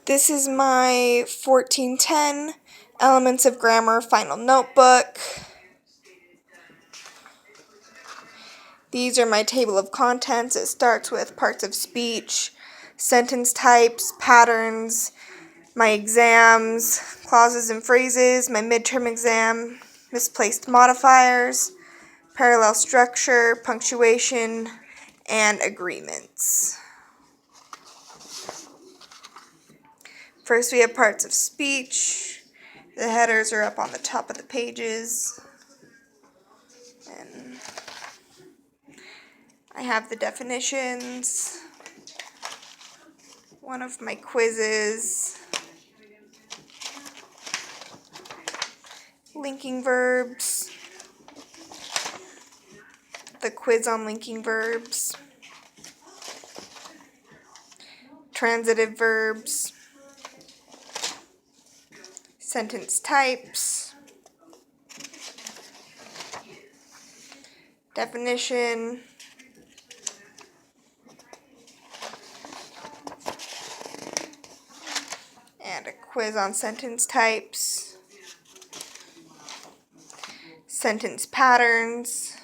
This is my 1410 Elements of Grammar final notebook. These are my table of contents. It starts with parts of speech, sentence types, patterns, my exams, clauses and phrases, my midterm exam, misplaced modifiers, parallel structure, punctuation, and agreements. First, we have parts of speech. The headers are up on the top of the pages. And I have the definitions, one of my quizzes, linking verbs, the quiz on linking verbs, transitive verbs, sentence types, definition, and a quiz on sentence types, sentence patterns,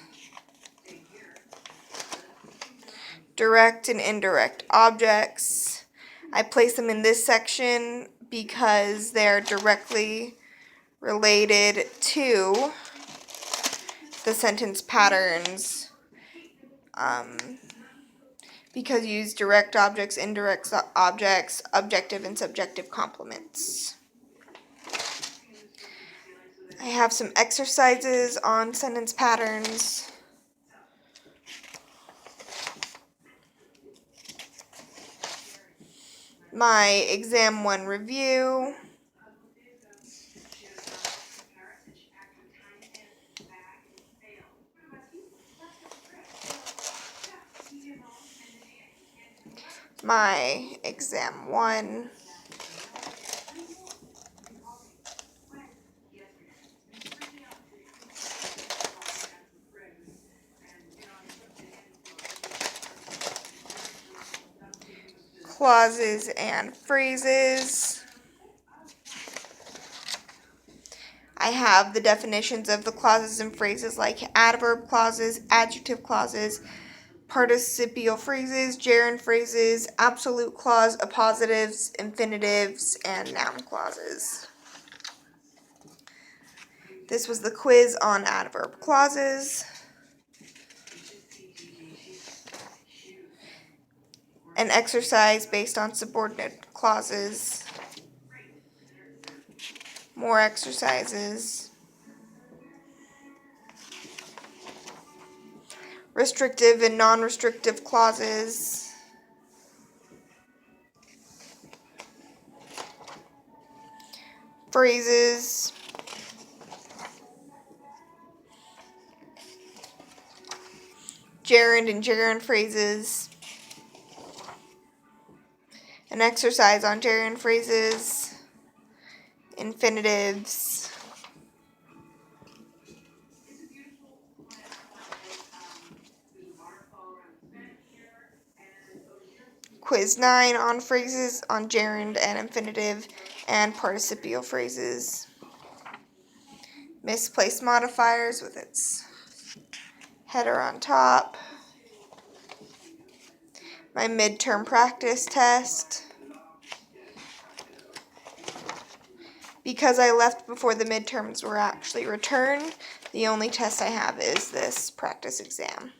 direct and indirect objects. I place them in this section because they're directly related to the sentence patterns, because you use direct objects, indirect objects, objective and subjective complements. I have some exercises on sentence patterns. My exam 1 review. My exam 1. Clauses and phrases. I have the definitions of the clauses and phrases like adverb clauses, adjective clauses, participial phrases, gerund phrases, absolute clause, appositives, infinitives, and noun clauses. This was the quiz on adverb clauses. An exercise based on subordinate clauses. More exercises. Restrictive and non-restrictive clauses. Phrases. Gerund and gerund phrases. An exercise on gerund phrases. Infinitives. Quiz 9 on phrases on gerund and infinitive and participial phrases. Misplaced modifiers with its header on top. My midterm practice test. Because I left before the midterms were actually returned, the only test I have is this practice exam.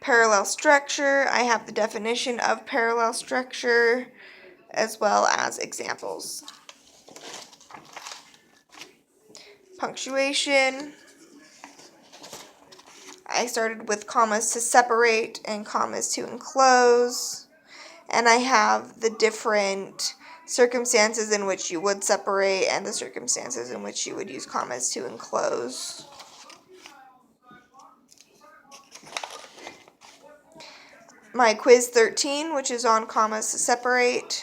Parallel structure. I have the definition of parallel structure as well as examples. Punctuation. I started with commas to separate and commas to enclose. And I have the different circumstances in which you would separate and the circumstances in which you would use commas to enclose. My quiz 13, which is on commas to separate.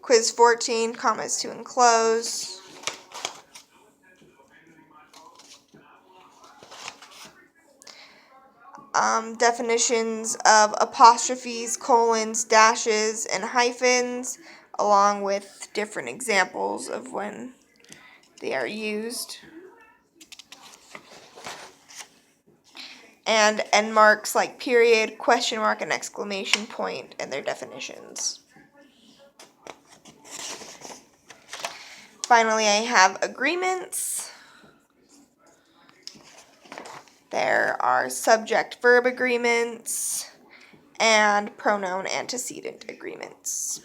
Quiz Quiz 14, commas to enclose. Definitions of apostrophes, colons, dashes, and hyphens, along with different examples of when they are used. And end marks like period, question mark, and exclamation point, and their definitions. Finally, I have agreements. There are subject-verb agreements and pronoun antecedent agreements.